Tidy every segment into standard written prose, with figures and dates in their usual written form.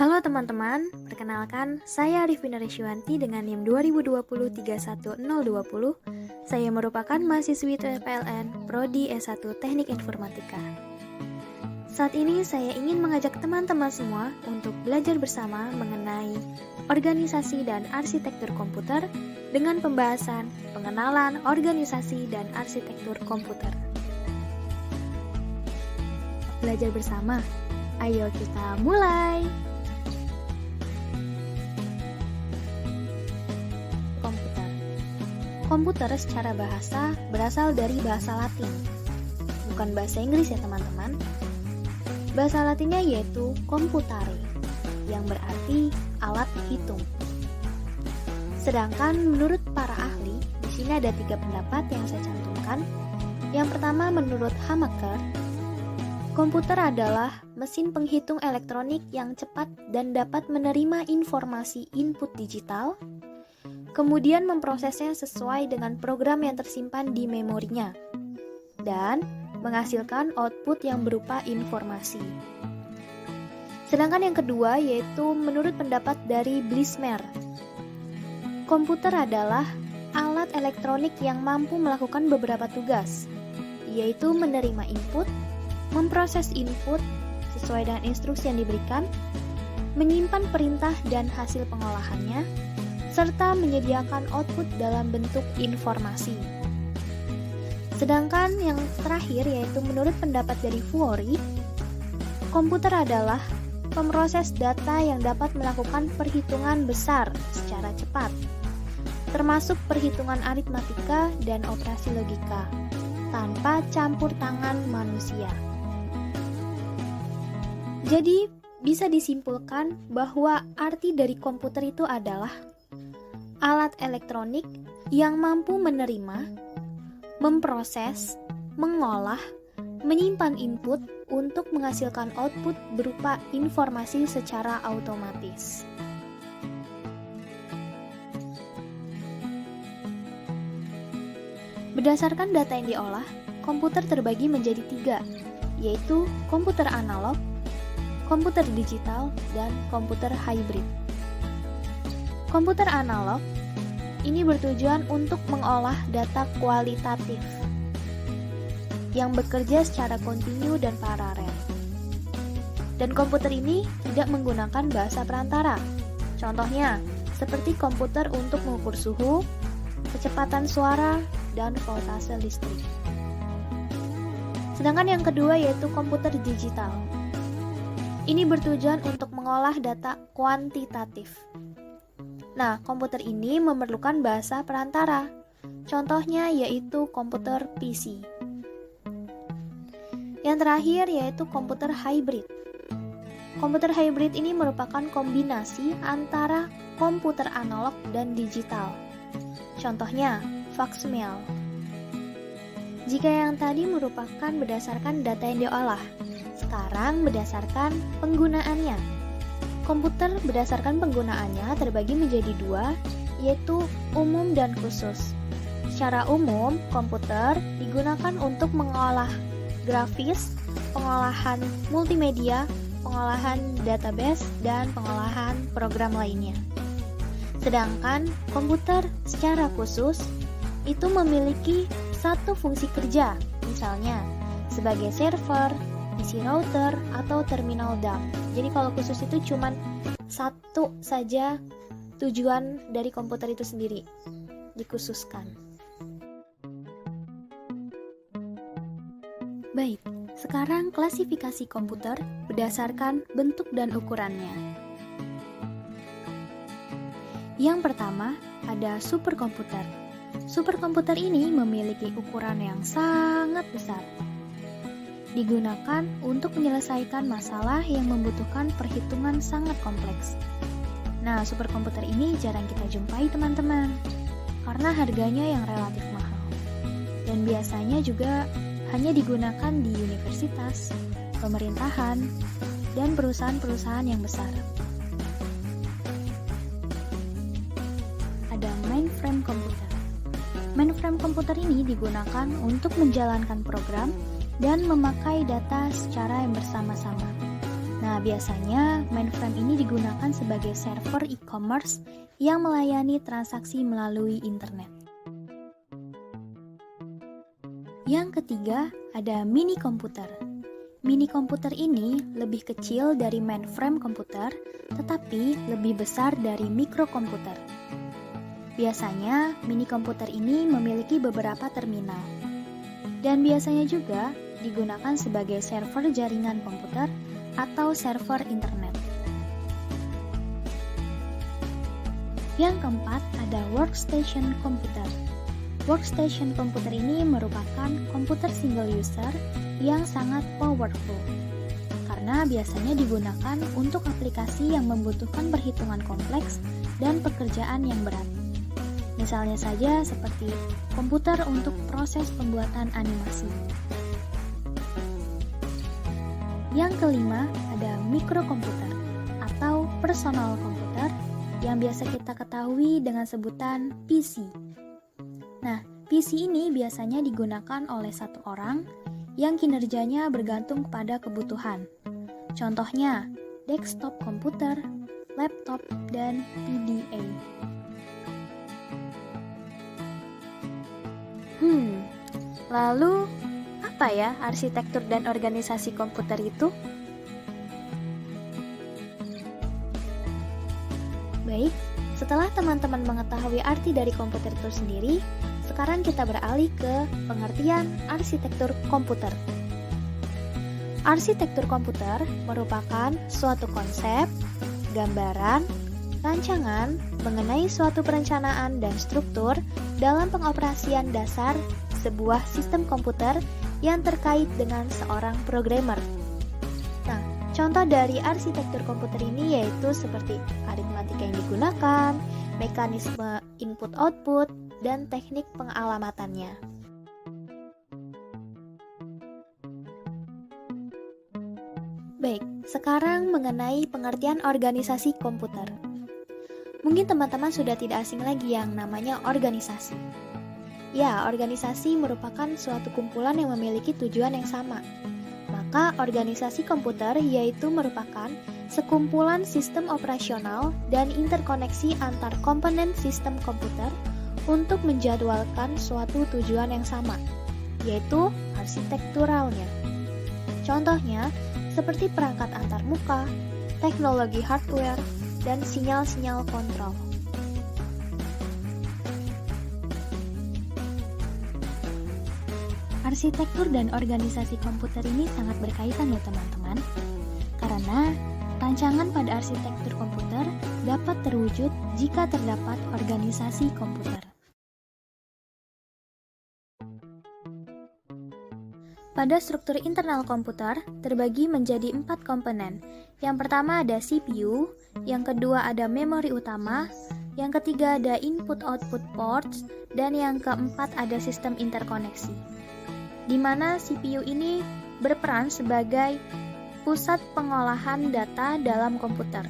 Halo teman-teman, perkenalkan saya Arifina Riswanti dengan NIM 2020-31020. Saya merupakan mahasiswi PLN Prodi S1 Teknik Informatika. Saat ini saya ingin mengajak teman-teman semua untuk belajar bersama mengenai organisasi dan arsitektur komputer dengan pembahasan pengenalan organisasi dan arsitektur komputer. Belajar bersama, ayo kita mulai! Komputer secara bahasa berasal dari bahasa Latin, bukan bahasa Inggris ya teman-teman. Bahasa Latinnya yaitu computare, yang berarti alat hitung. Sedangkan menurut para ahli, di sini ada 3 pendapat yang saya cantumkan. Yang pertama menurut Hamaker, komputer adalah mesin penghitung elektronik yang cepat dan dapat menerima informasi input digital, kemudian memprosesnya sesuai dengan program yang tersimpan di memorinya, dan menghasilkan output yang berupa informasi. Sedangkan yang kedua yaitu menurut pendapat dari Blismer, komputer adalah alat elektronik yang mampu melakukan beberapa tugas, yaitu menerima input, memproses input sesuai dengan instruksi yang diberikan, menyimpan perintah dan hasil pengolahannya, serta menyediakan output dalam bentuk informasi. Sedangkan yang terakhir yaitu menurut pendapat dari Vuori, komputer adalah pemroses data yang dapat melakukan perhitungan besar secara cepat, termasuk perhitungan aritmatika dan operasi logika, tanpa campur tangan manusia. Jadi, bisa disimpulkan bahwa arti dari komputer itu adalah alat elektronik yang mampu menerima, memproses, mengolah, menyimpan input untuk menghasilkan output berupa informasi secara otomatis. Berdasarkan data yang diolah, komputer terbagi menjadi 3, yaitu komputer analog, komputer digital, dan komputer hybrid. Komputer analog ini bertujuan untuk mengolah data kualitatif yang bekerja secara kontinu dan paralel. Dan komputer ini tidak menggunakan bahasa perantara. Contohnya, seperti komputer untuk mengukur suhu, kecepatan suara, dan voltase listrik. Sedangkan yang kedua yaitu komputer digital. Ini bertujuan untuk mengolah data kuantitatif. Nah, komputer ini memerlukan bahasa perantara. Contohnya yaitu komputer PC. Yang terakhir yaitu komputer hybrid. Komputer hybrid ini merupakan kombinasi antara komputer analog dan digital. Contohnya, faksimial. Jika yang tadi merupakan berdasarkan data yang diolah, sekarang berdasarkan penggunaannya. Komputer berdasarkan penggunaannya terbagi menjadi 2, yaitu umum dan khusus. Secara umum, komputer digunakan untuk mengolah grafis, pengolahan multimedia, pengolahan database, dan pengolahan program lainnya. Sedangkan komputer secara khusus itu memiliki satu fungsi kerja, misalnya sebagai server, isi router, atau terminal dump. Jadi kalau khusus itu cuman satu saja tujuan dari komputer itu sendiri dikhususkan. Baik, sekarang klasifikasi komputer berdasarkan bentuk dan ukurannya. Yang pertama, ada superkomputer. Superkomputer ini memiliki ukuran yang sangat besar. Digunakan untuk menyelesaikan masalah yang membutuhkan perhitungan sangat kompleks. Nah, superkomputer ini jarang kita jumpai teman-teman, karena harganya yang relatif mahal. Dan biasanya juga hanya digunakan di universitas, pemerintahan, dan perusahaan-perusahaan yang besar. Ada mainframe komputer. Mainframe komputer ini digunakan untuk menjalankan program dan memakai data secara yang bersama-sama. Nah, biasanya mainframe ini digunakan sebagai server e-commerce yang melayani transaksi melalui internet. Yang ketiga, ada mini komputer. Mini komputer ini lebih kecil dari mainframe komputer, tetapi lebih besar dari mikrokomputer. Biasanya, mini komputer ini memiliki beberapa terminal. Dan biasanya juga digunakan sebagai server jaringan komputer atau server internet. Yang keempat, ada workstation komputer. Workstation komputer ini merupakan komputer single user yang sangat powerful, karena biasanya digunakan untuk aplikasi yang membutuhkan perhitungan kompleks dan pekerjaan yang berat. Misalnya saja seperti komputer untuk proses pembuatan animasi. Yang kelima, ada mikrokomputer atau personal komputer yang biasa kita ketahui dengan sebutan PC. Nah, PC ini biasanya digunakan oleh satu orang yang kinerjanya bergantung kepada kebutuhan. Contohnya, desktop komputer, laptop, dan PDA. Lalu apa ya arsitektur dan organisasi komputer itu? Baik, setelah teman-teman mengetahui arti dari komputer itu sendiri, sekarang kita beralih ke pengertian arsitektur komputer. Arsitektur komputer merupakan suatu konsep, gambaran, rancangan mengenai suatu perencanaan dan struktur dalam pengoperasian dasar sebuah sistem komputer yang terkait dengan seorang programmer. Nah, contoh dari arsitektur komputer ini yaitu seperti aritmatika yang digunakan, mekanisme input-output, dan teknik pengalamatannya. Baik, sekarang mengenai pengertian organisasi komputer. Mungkin teman-teman sudah tidak asing lagi yang namanya organisasi. Ya, organisasi merupakan suatu kumpulan yang memiliki tujuan yang sama. Maka organisasi komputer yaitu merupakan sekumpulan sistem operasional dan interkoneksi antar komponen sistem komputer untuk menjadwalkan suatu tujuan yang sama, yaitu arsitekturalnya. Contohnya, seperti perangkat antarmuka, teknologi hardware, dan sinyal-sinyal kontrol. Arsitektur dan organisasi komputer ini sangat berkaitan ya teman-teman, karena rancangan pada arsitektur komputer dapat terwujud jika terdapat organisasi komputer. Pada struktur internal komputer terbagi menjadi 4 komponen. Yang pertama ada CPU, yang kedua ada memori utama, yang ketiga ada input-output ports, dan yang keempat ada sistem interkoneksi. Di mana CPU ini berperan sebagai pusat pengolahan data dalam komputer.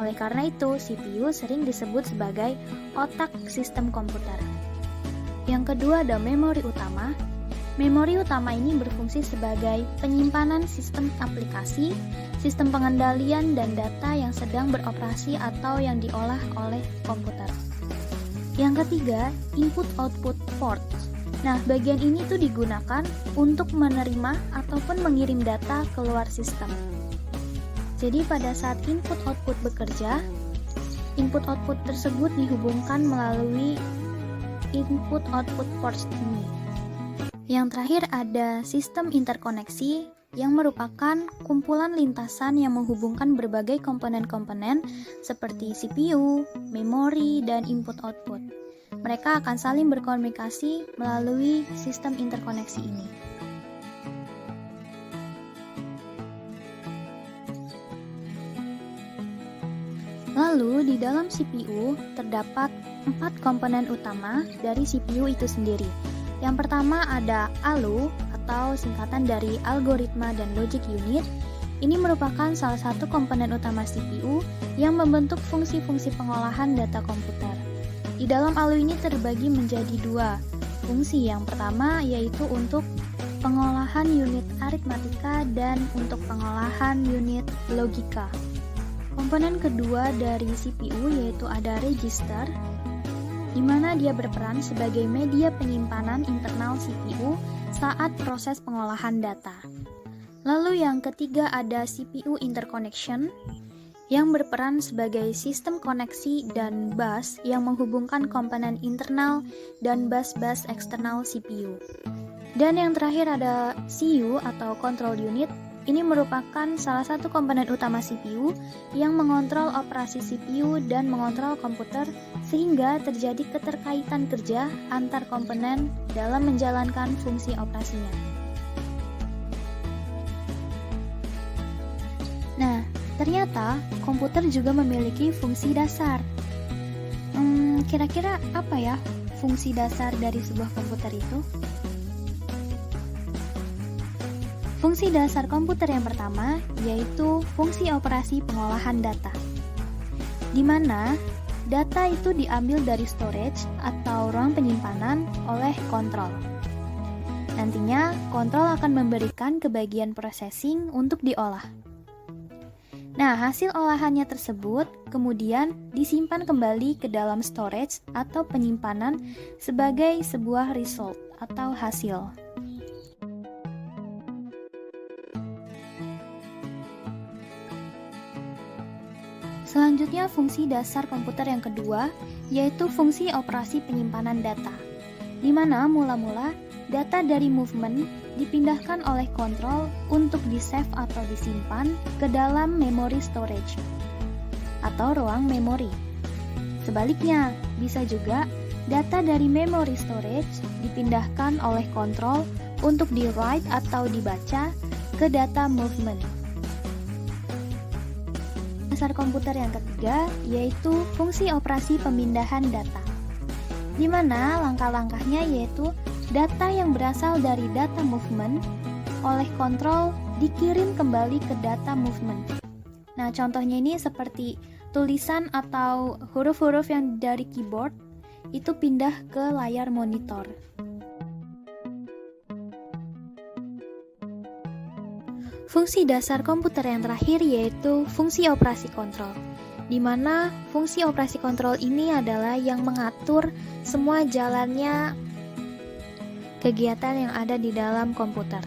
Oleh karena itu, CPU sering disebut sebagai otak sistem komputer. Yang kedua ada memori utama. Memori utama ini berfungsi sebagai penyimpanan sistem aplikasi, sistem pengendalian, dan data yang sedang beroperasi atau yang diolah oleh komputer. Yang ketiga, input-output port. Nah, bagian ini tuh digunakan untuk menerima ataupun mengirim data keluar sistem. Jadi pada saat input-output bekerja, input-output tersebut dihubungkan melalui input-output ports ini. Yang terakhir ada sistem interkoneksi yang merupakan kumpulan lintasan yang menghubungkan berbagai komponen-komponen seperti CPU, memori, dan input-output. Mereka akan saling berkomunikasi melalui sistem interkoneksi ini. Lalu di dalam CPU terdapat 4 komponen utama dari CPU itu sendiri. Yang pertama ada ALU atau singkatan dari Algoritma dan Logic Unit. Ini merupakan salah satu komponen utama CPU yang membentuk fungsi-fungsi pengolahan data komputer. Di dalam ALU ini terbagi menjadi 2 fungsi. Yang pertama yaitu untuk pengolahan unit aritmatika, dan untuk pengolahan unit logika. Komponen kedua dari CPU yaitu ada register, di mana dia berperan sebagai media penyimpanan internal CPU saat proses pengolahan data. Lalu yang ketiga ada CPU interconnection, yang berperan sebagai sistem koneksi dan bus yang menghubungkan komponen internal dan bus-bus eksternal CPU. Dan yang terakhir ada CU atau control unit. Ini merupakan salah satu komponen utama CPU yang mengontrol operasi CPU dan mengontrol komputer sehingga terjadi keterkaitan kerja antar komponen dalam menjalankan fungsi operasinya. Nah, ternyata komputer juga memiliki fungsi dasar. Kira-kira apa ya fungsi dasar dari sebuah komputer itu? Fungsi dasar komputer yang pertama yaitu fungsi operasi pengolahan data, di mana data itu diambil dari storage atau ruang penyimpanan oleh kontrol. Nantinya kontrol akan memberikan ke bagian processing untuk diolah. Nah, hasil olahannya tersebut kemudian disimpan kembali ke dalam storage atau penyimpanan sebagai sebuah result atau hasil. Selanjutnya, fungsi dasar komputer yang kedua yaitu fungsi operasi penyimpanan data, di mana mula-mula data dari movement dipindahkan oleh kontrol untuk di-save atau disimpan ke dalam memory storage atau ruang memori. Sebaliknya, bisa juga data dari memory storage dipindahkan oleh kontrol untuk di-write atau dibaca ke data movement. Dasar komputer yang ketiga yaitu fungsi operasi pemindahan data, di mana langkah-langkahnya yaitu data yang berasal dari data movement oleh kontrol dikirim kembali ke data movement. Nah, contohnya ini seperti tulisan atau huruf-huruf yang dari keyboard itu pindah ke layar monitor. Fungsi dasar komputer yang terakhir yaitu fungsi operasi kontrol, di mana fungsi operasi kontrol ini adalah yang mengatur semua jalannya kegiatan yang ada di dalam komputer.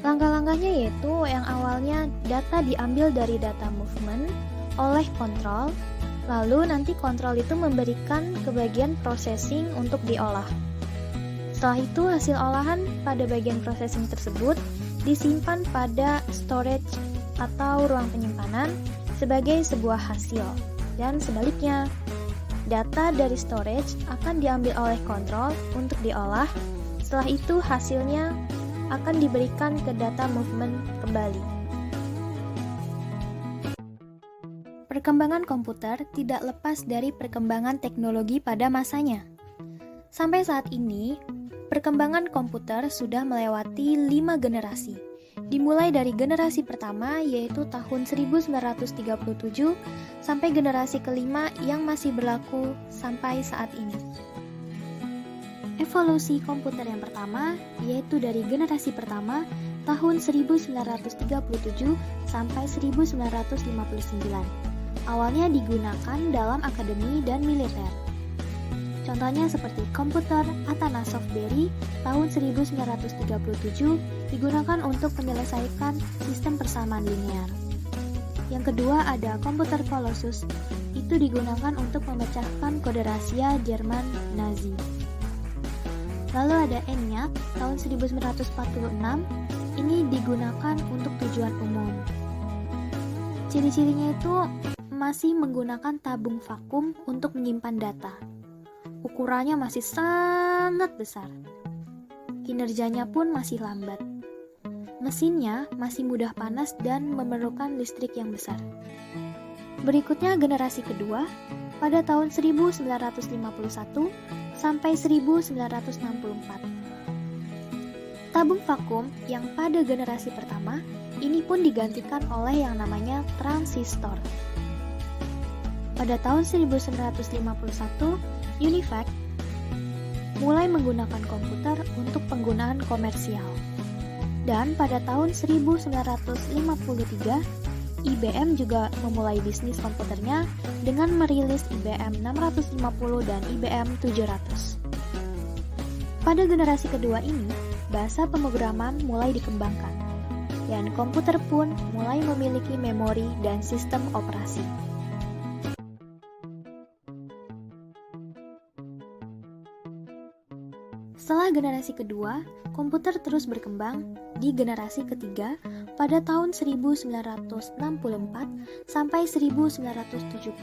Langkah-langkahnya yaitu yang awalnya data diambil dari data movement oleh kontrol, lalu nanti kontrol itu memberikan ke bagian processing untuk diolah. Setelah itu hasil olahan pada bagian processing tersebut disimpan pada storage atau ruang penyimpanan sebagai sebuah hasil. Dan sebaliknya, data dari storage akan diambil oleh kontrol untuk diolah. Setelah itu hasilnya akan diberikan ke data movement kembali. Perkembangan komputer tidak lepas dari perkembangan teknologi pada masanya. Sampai saat ini, perkembangan komputer sudah melewati 5 generasi. Dimulai dari generasi pertama yaitu tahun 1937 sampai generasi kelima yang masih berlaku sampai saat ini. Evolusi komputer yang pertama yaitu dari generasi pertama tahun 1937 sampai 1959. Awalnya digunakan dalam akademi dan militer. Contohnya seperti komputer Atanasov Berry tahun 1937 digunakan untuk menyelesaikan sistem persamaan linear. Yang kedua ada komputer Colossus, itu digunakan untuk memecahkan kode rahasia Jerman Nazi. Lalu ada ENIAC tahun 1946, ini digunakan untuk tujuan umum. Ciri-cirinya itu masih menggunakan tabung vakum untuk menyimpan data. Ukurannya masih sangat besar. Kinerjanya pun masih lambat. Mesinnya masih mudah panas dan memerlukan listrik yang besar. Berikutnya generasi kedua pada tahun 1951 sampai 1964. Tabung vakum yang pada generasi pertama ini pun digantikan oleh yang namanya transistor. Pada tahun 1951, UNIVAC mulai menggunakan komputer untuk penggunaan komersial. Dan pada tahun 1953, IBM juga memulai bisnis komputernya dengan merilis IBM 650 dan IBM 700. Pada generasi kedua ini, bahasa pemrograman mulai dikembangkan, dan komputer pun mulai memiliki memori dan sistem operasi. Setelah generasi kedua, komputer terus berkembang di generasi ketiga pada tahun 1964 sampai 1970,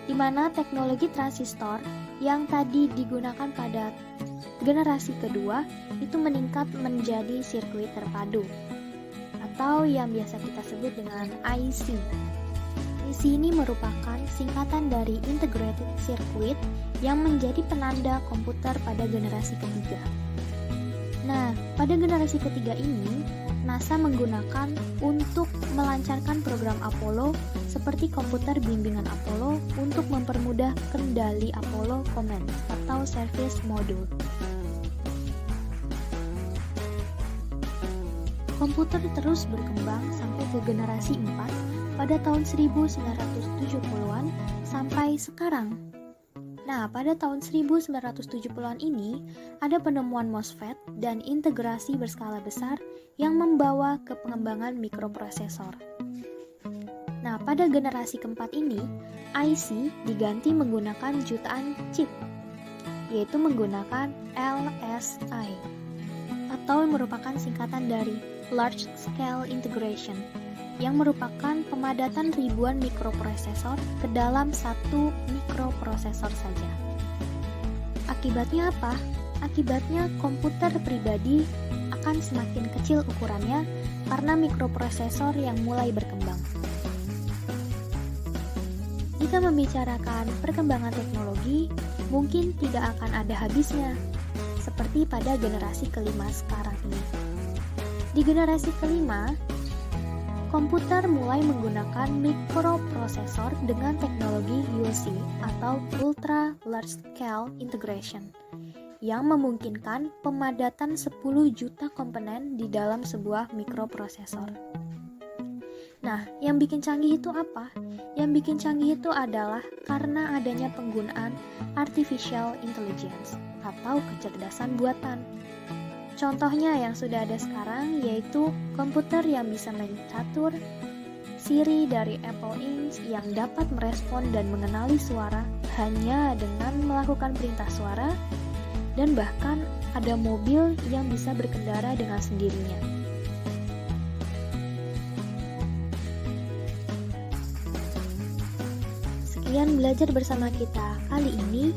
di mana teknologi transistor yang tadi digunakan pada generasi kedua itu meningkat menjadi sirkuit terpadu, atau yang biasa kita sebut dengan IC. IC ini merupakan singkatan dari Integrated Circuit yang menjadi penanda komputer pada generasi ketiga. Nah, pada generasi ketiga ini, NASA menggunakan untuk melancarkan program Apollo seperti komputer bimbingan Apollo untuk mempermudah kendali Apollo Command atau Service Module. Komputer terus berkembang sampai ke generasi 4 pada tahun 1970-an sampai sekarang. Nah, pada tahun 1970-an ini, ada penemuan MOSFET dan integrasi berskala besar yang membawa ke pengembangan mikroprosesor. Nah, pada generasi keempat ini, IC diganti menggunakan jutaan chip, yaitu menggunakan LSI, atau merupakan singkatan dari Large Scale Integration, yang merupakan pemadatan ribuan mikroprosesor ke dalam satu mikroprosesor saja. Akibatnya apa? Akibatnya komputer pribadi akan semakin kecil ukurannya karena mikroprosesor yang mulai berkembang. Jika membicarakan perkembangan teknologi, mungkin tidak akan ada habisnya, seperti pada generasi kelima sekarang ini. Di generasi kelima, komputer mulai menggunakan mikroprosesor dengan teknologi ULC atau Ultra Large Scale Integration yang memungkinkan pemadatan 10 juta komponen di dalam sebuah mikroprosesor. Nah, yang bikin canggih itu apa? Yang bikin canggih itu adalah karena adanya penggunaan artificial intelligence atau kecerdasan buatan. Contohnya yang sudah ada sekarang yaitu komputer yang bisa mencatur, Siri dari Apple Inc. yang dapat merespon dan mengenali suara hanya dengan melakukan perintah suara, dan bahkan ada mobil yang bisa berkendara dengan sendirinya. Sekian belajar bersama kita kali ini.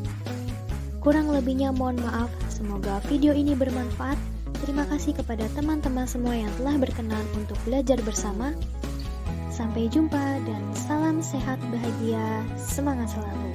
Kurang lebihnya mohon maaf, semoga video ini bermanfaat. Terima kasih kepada teman-teman semua yang telah berkenan untuk belajar bersama. Sampai jumpa dan salam sehat bahagia, semangat selalu.